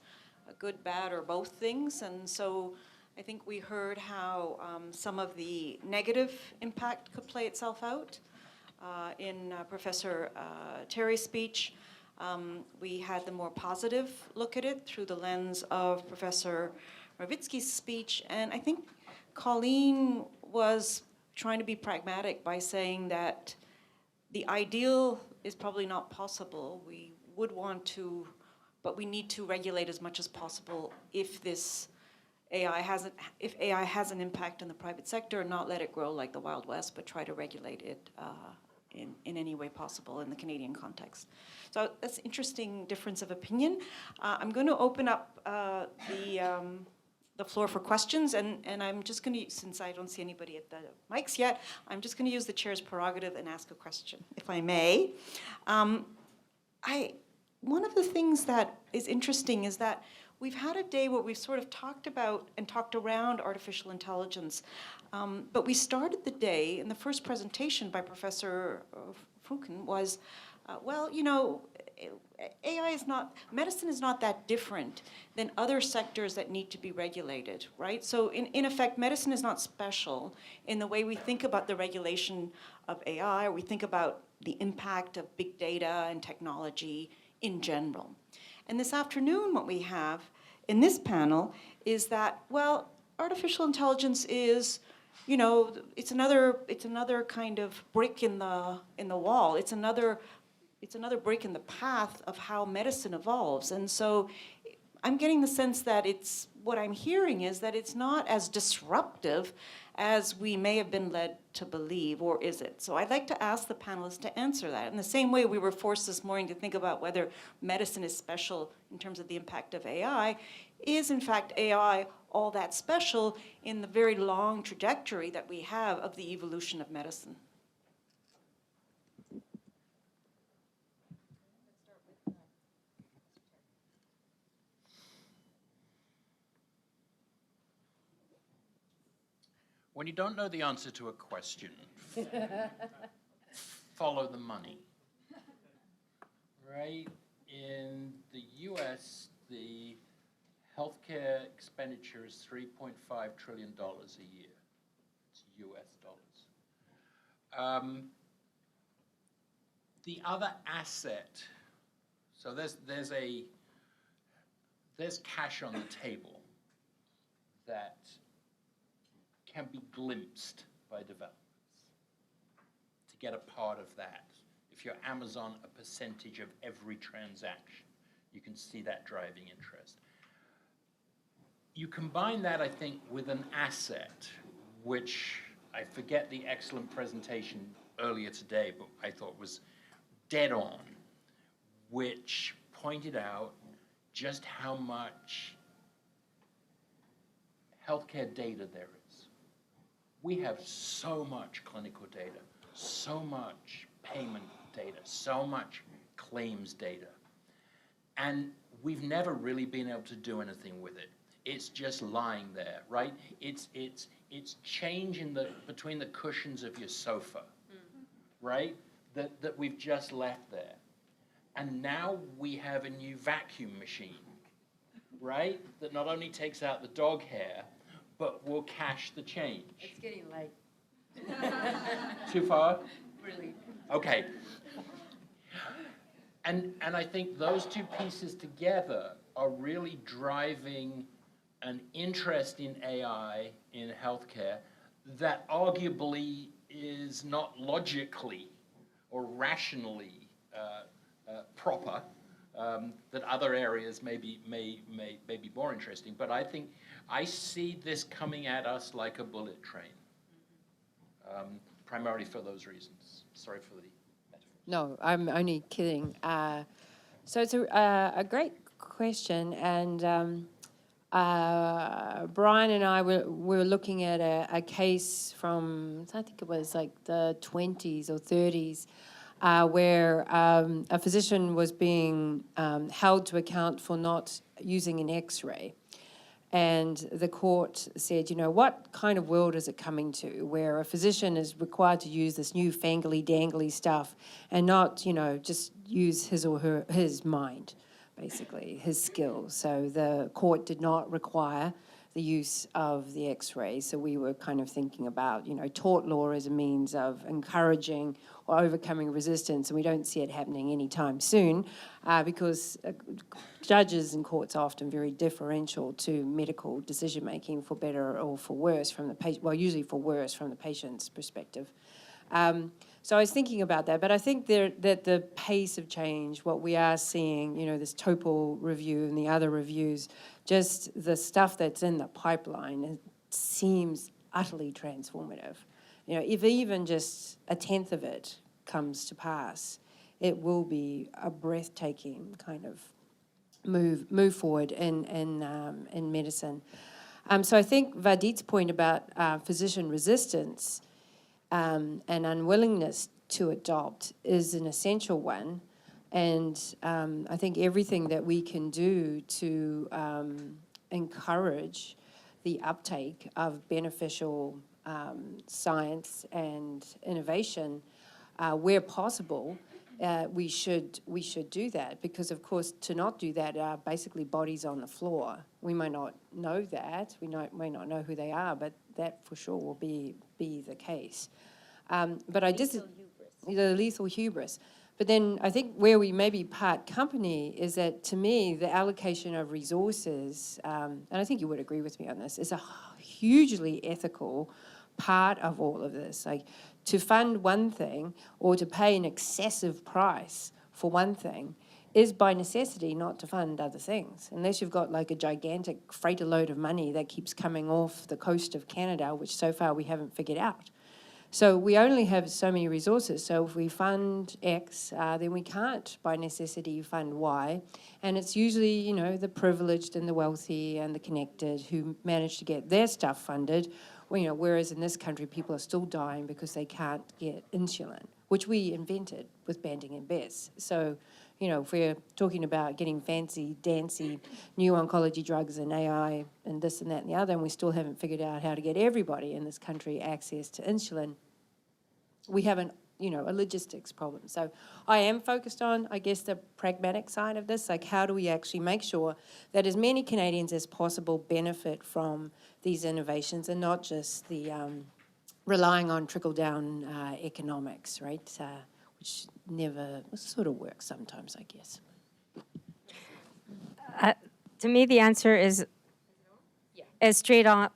a good, bad, or both things. And so I think we heard how some of the negative impact could play itself out in Professor Terry's speech. We had the more positive look at it through the lens of Professor Ravitsky's speech. And I think Colleen was trying to be pragmatic by saying that the ideal is probably not possible. We would want to, but we need to regulate as much as possible if AI has an impact in the private sector, and not let it grow like the Wild West, but try to regulate it in any way possible in the Canadian context. So that's an interesting difference of opinion. I'm going to open up the floor for questions, and I'm just going to, since I don't see anybody at the mics yet, I'm just going to use the chair's prerogative and ask a question, if I may. One of the things that is interesting is that we've had a day where we've sort of talked about and talked around artificial intelligence, but we started the day, in the first presentation by Professor Funken was, well, you know, medicine is not that different than other sectors that need to be regulated, right? So in effect, medicine is not special in the way we think about the regulation of AI, or we think about the impact of big data and technology in general. And this afternoon, what we have in this panel is that, well, artificial intelligence is, you know, it's another kind of brick in the wall. It's another brick in the path of how medicine evolves. And so I'm getting the sense that what I'm hearing is that it's not as disruptive as we may have been led to believe, or is it? So I'd like to ask the panelists to answer that. In the same way we were forced this morning to think about whether medicine is special in terms of the impact of AI, is in fact AI all that special in the very long trajectory that we have of the evolution of medicine? When you don't know the answer to a question, follow the money. Right? In the US, the healthcare expenditure is $3.5 trillion a year. It's US dollars. The other asset, so there's cash on the table that can be glimpsed by developers to get a part of that. If you're Amazon, a percentage of every transaction, you can see that driving interest. You combine that, I think, with an asset, which I forget the excellent presentation earlier today, but I thought was dead on, which pointed out just how much healthcare data there is. we have so much clinical data, so much payment data, so much claims data, and we've never really been able to do anything with it. It's just lying there, right? It's change between the cushions of your sofa, right? That we've just left there. And now we have a new vacuum machine, right? That not only takes out the dog hair, but will cash the change. It's getting late. Too far? Really. Okay. And I think those two pieces together are really driving an interest in AI in healthcare that arguably is not logically or rationally proper, that other areas may be more interesting. But I think I see this coming at us like a bullet train, primarily for those reasons. Sorry for the metaphor. No, I'm only kidding. So it's a great question, and Brian and I were looking at a case from, I think it was like the 20s or 30s, where a physician was being held to account for not using an X-ray. And the court said, you know, what kind of world is it coming to where a physician is required to use this new fangly dangly stuff and not, you know, just use his mind, basically, his skills. So the court did not require the use of the X-ray. So we were kind of thinking about, you know, tort law as a means of encouraging or overcoming resistance, and we don't see it happening anytime soon because judges and courts are often very differential to medical decision-making for better or for worse from the patient, well, usually for worse from the patient's perspective. So I was thinking about that, but I think that the pace of change, what we are seeing, you know, this Topol review and the other reviews, just the stuff that's in the pipeline, it seems utterly transformative. You know, if even just a tenth of it comes to pass, it will be a breathtaking kind of move forward in medicine. So I think Vardit's point about physician resistance and unwillingness to adopt is an essential one. And I think everything that we can do to encourage the uptake of beneficial science and innovation, where possible, we should do that, because of course to not do that are basically bodies on the floor. We may not know that, may not know who they are, but that for sure will be the case. But I just the lethal hubris. But then I think where we maybe part company is that, to me, the allocation of resources, and I think you would agree with me on this, is a hugely ethical part of all of this. Like, to fund one thing or to pay an excessive price for one thing is by necessity not to fund other things, unless you've got like a gigantic freighter load of money that keeps coming off the coast of Canada, which so far we haven't figured out. So we only have so many resources. So if we fund X, then we can't, by necessity, fund Y. And it's usually, you know, the privileged and the wealthy and the connected who manage to get their stuff funded. Well, you know, whereas in this country, people are still dying because they can't get insulin, which we invented with Banding and Bess. So, you know, if we're talking about getting fancy, dancy, new oncology drugs and AI and this and that and the other, and we still haven't figured out how to get everybody in this country access to insulin, we have a logistics problem. So I am focused on, I guess, the pragmatic side of this, like how do we actually make sure that as many Canadians as possible benefit from these innovations and not just the relying on trickle-down economics, right, which never sort of works sometimes, I guess. To me, the answer is straight out,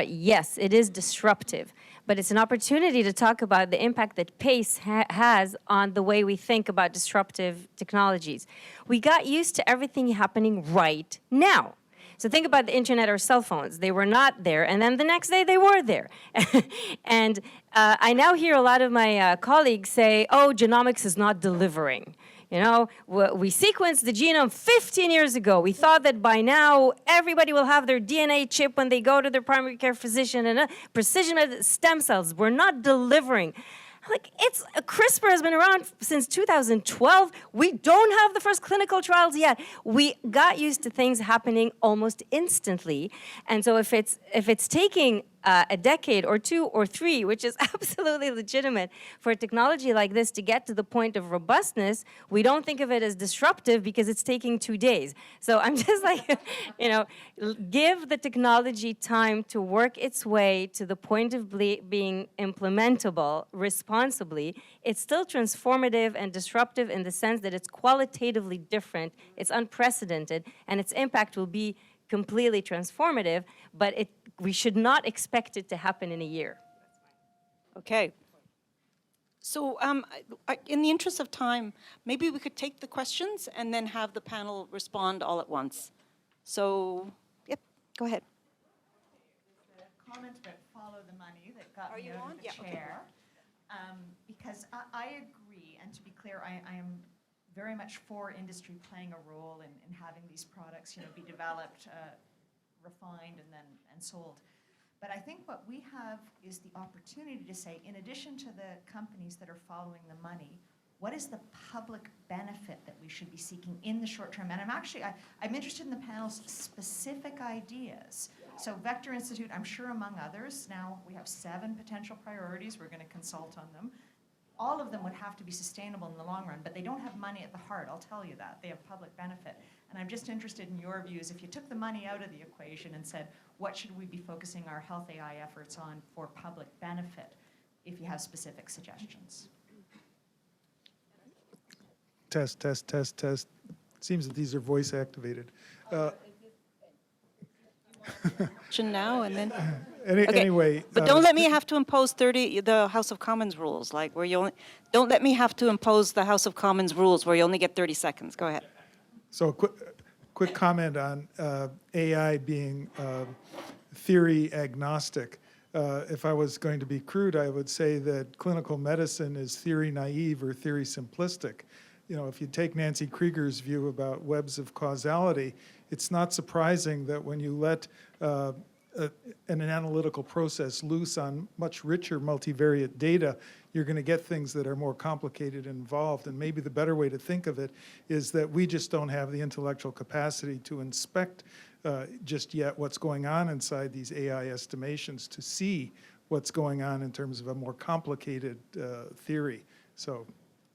yes, it is disruptive. But it's an opportunity to talk about the impact that pace has on the way we think about disruptive technologies. We got used to everything happening right now. So think about the internet or cell phones. They were not there, and then the next day they were there. And I now hear a lot of my colleagues say, oh, genomics is not delivering. You know, we sequenced the genome 15 years ago. We thought that by now everybody will have their DNA chip when they go to their primary care physician, and precision stem cells. We're not delivering. Like, CRISPR has been around since 2012. We don't have the first clinical trials yet. We got used to things happening almost instantly. And so if it's taking a decade or 2 or 3, which is absolutely legitimate for a technology like this to get to the point of robustness, we don't think of it as disruptive because it's taking 2 days. So I'm just like, you know, give the technology time to work its way to the point of being implementable responsibly. It's still transformative and disruptive in the sense that it's qualitatively different, it's unprecedented, and its impact will be completely transformative, but we should not expect it to happen in a year. Okay. So in the interest of time, maybe we could take the questions and then have the panel respond all at once. So, yep, go ahead. The comment about follow the money that got me out of the chair. Because I agree, and to be clear, I am very much for industry playing a role in having these products, you know, be developed, refined, and sold. But I think what we have is the opportunity to say, in addition to the companies that are following the money, what is the public benefit that we should be seeking in the short term? And I'm interested in the panel's specific ideas. So Vector Institute, I'm sure among others, now we have 7 potential priorities, we're going to consult on them. All of them would have to be sustainable in the long run, but they don't have money at the heart, I'll tell you that. They have public benefit. And I'm just interested in your views. If you took the money out of the equation and said, what should we be focusing our health AI efforts on for public benefit, if you have specific suggestions? Test, test, test, test. Seems that these are voice activated. Now and then. Okay. Anyway. But don't let me have to impose the House of Commons rules, like where you only, don't let me have to impose the House of Commons rules where you only get 30 seconds. Go ahead. So quick comment on AI being theory agnostic. If I was going to be crude, I would say that clinical medicine is theory naive or theory simplistic. You know, if you take Nancy Krieger's view about webs of causality, it's not surprising that when you let an analytical process loose on much richer multivariate data, you're going to get things that are more complicated and involved. And maybe the better way to think of it is that we just don't have the intellectual capacity to inspect just yet what's going on inside these AI estimations to see what's going on in terms of a more complicated theory. So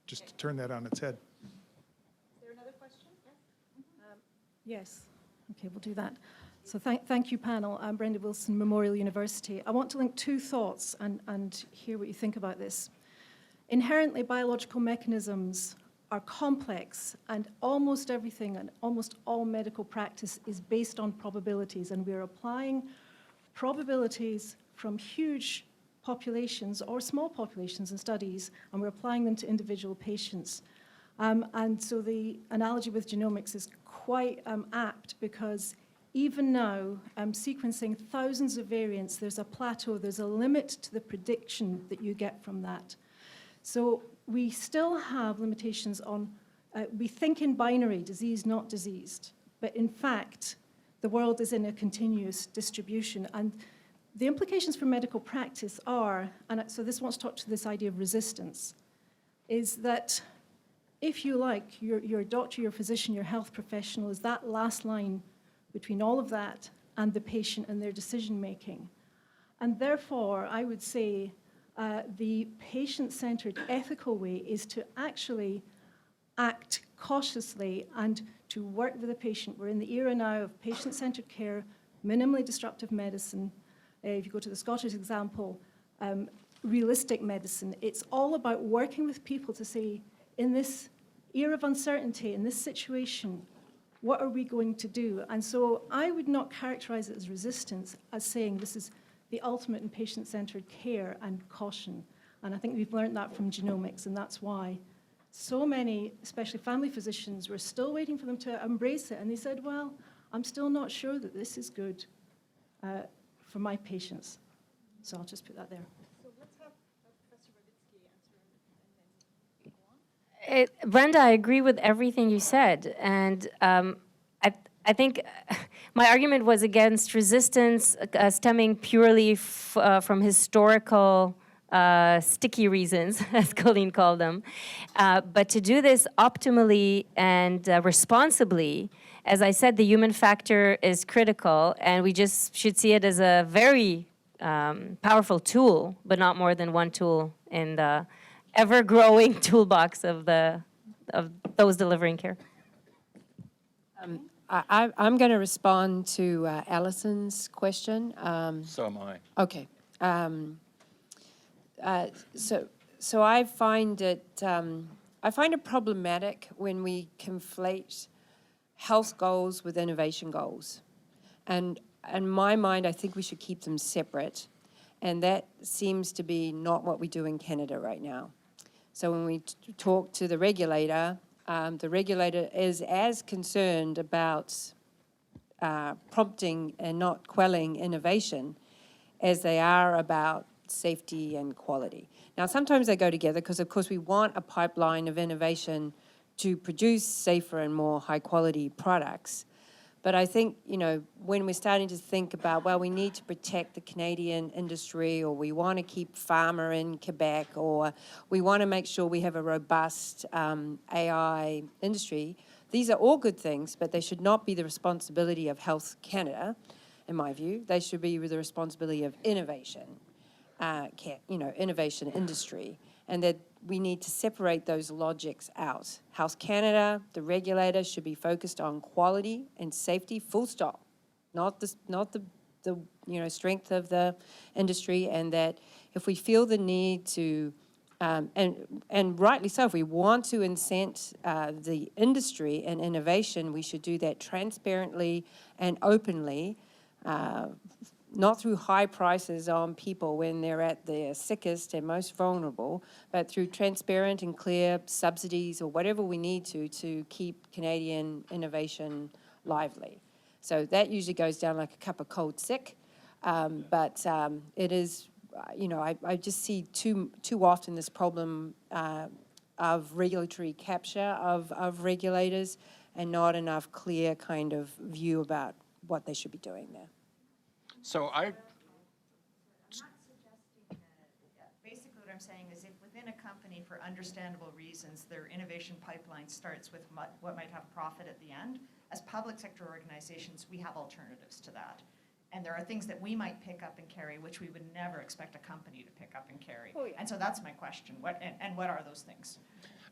just to turn that on its head. Is there another question? Yes. Okay, we'll do that. So thank you, panel. I'm Brenda Wilson, Memorial University. I want to link 2 thoughts and hear what you think about this. Inherently, biological mechanisms are complex, and almost everything and almost all medical practice is based on probabilities, and we're applying probabilities from huge populations or small populations in studies, and we're applying them to individual patients. And so the analogy with genomics is quite apt, because even now, sequencing thousands of variants, there's a plateau, there's a limit to the prediction that you get from that. So we still have limitations on, we think in binary, disease, not diseased. But in fact, the world is in a continuous distribution. And the implications for medical practice are, and so this wants to talk to this idea of resistance, is that if you like, your doctor, your physician, your health professional is that last line between all of that and the patient and their decision-making. And therefore, I would say the patient-centered ethical way is to actually act cautiously and to work with the patient. We're in the era now of patient-centered care, minimally disruptive medicine. If you go to the Scottish example, realistic medicine. It's all about working with people to say, in this era of uncertainty, in this situation, what are we going to do? And so I would not characterize it as resistance, as saying this is the ultimate in patient-centered care and caution. And I think we've learned that from genomics, and that's why so many, especially family physicians, were still waiting for them to embrace it. And they said, well, I'm still not sure that this is good for my patients. So I'll just put that there. So let's have Professor Ravitsky answer and then go on. Brenda, I agree with everything you said, and I think my argument was against resistance stemming purely from historical sticky reasons, as Colleen called them. But to do this optimally and responsibly, as I said, the human factor is critical, and we just should see it as a very powerful tool, but not more than one tool in the ever-growing toolbox of those delivering care. I'm going to respond to Allison's question. So am I. Okay. So I find it problematic when we conflate health goals with innovation goals, and in my mind, I think we should keep them separate, and that seems to be not what we do in Canada right now. So when we talk to the regulator is as concerned about prompting and not quelling innovation as they are about safety and quality. Now, sometimes they go together because, of course, we want a pipeline of innovation to produce safer and more high-quality products. But I think, when we're starting to think about, well, we need to protect the Canadian industry, or we want to keep pharma in Quebec, or we want to make sure we have a robust AI industry, these are all good things, but they should not be the responsibility of Health Canada, in my view. They should be the responsibility of innovation, innovation industry, and that we need to separate those logics out. Health Canada, the regulator, should be focused on quality and safety, full stop, not the strength of the industry, and that if we feel the need to, and rightly so, if we want to incent the industry and innovation, we should do that transparently and openly, not through high prices on people when they're at their sickest and most vulnerable, but through transparent and clear subsidies or whatever we need to keep Canadian innovation lively. So that usually goes down like a cup of cold sick, but it is, I just see too often this problem of regulatory capture of regulators and not enough clear kind of view about what they should be doing there. So basically what I'm saying is if within a company, for understandable reasons, their innovation pipeline starts with what might have profit at the end, as public sector organizations, we have alternatives to that. And there are things that we might pick up and carry, which we would never expect a company to pick up and carry. Oh, yeah. And so that's my question. What are those things?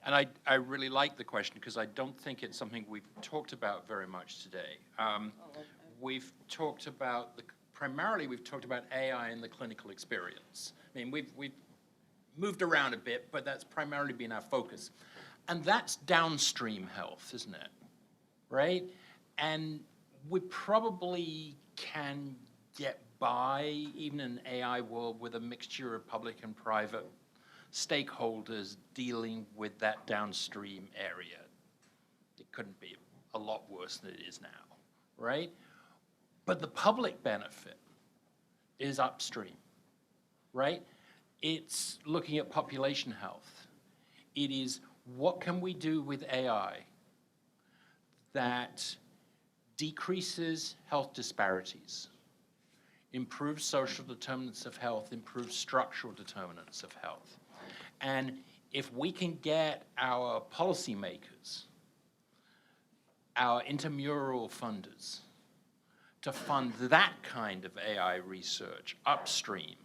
And I really like the question because I don't think it's something we've talked about very much today. We've talked about primarily we've talked about AI in the clinical experience. I mean, we've moved around a bit, but that's primarily been our focus. And that's downstream health, isn't it? Right? And we probably can get by, even in an AI world, with a mixture of public and private stakeholders dealing with that downstream area. It couldn't be a lot worse than it is now, right? But the public benefit is upstream, right? It's looking at population health. It is what can we do with AI that decreases health disparities, improves social determinants of health, improves structural determinants of health. And if we can get our policymakers, our intramural funders, to fund that kind of AI research upstream,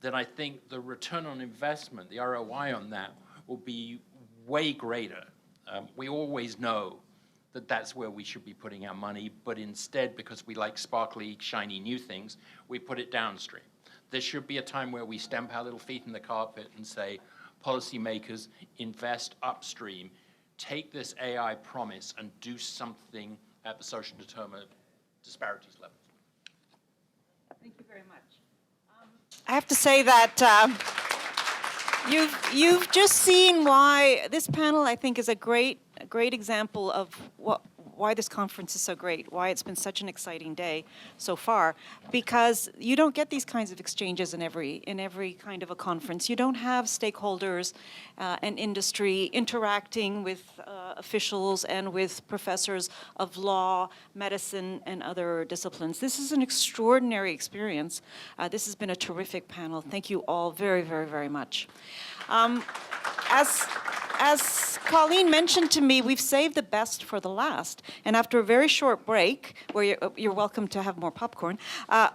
then I think the return on investment, the ROI on that, will be way greater. We always know that that's where we should be putting our money, but instead, because we like sparkly, shiny new things, we put it downstream. There should be a time where we stamp our little feet in the carpet and say, policymakers, invest upstream, take this AI promise and do something at the social determinant disparities level. Thank you very much. I have to say that you've just seen why this panel, I think, is a great example of why this conference is so great, why it's been such an exciting day so far, because you don't get these kinds of exchanges in every kind of a conference. You don't have stakeholders and industry interacting with officials and with professors of law, medicine, and other disciplines. This is an extraordinary experience. This has been a terrific panel. Thank you all very, very, very much. As Colleen mentioned to me, we've saved the best for the last. And after a very short break, where you're welcome to have more popcorn,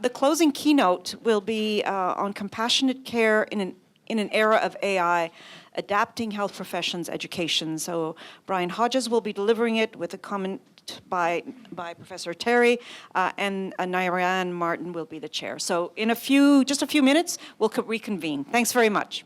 the closing keynote will be on compassionate care in an era of AI, adapting health professions education. So Brian Hodges will be delivering it with a comment by Professor Terry, and Nairan Martin will be the chair. So in just a few minutes, we'll reconvene. Thanks very much.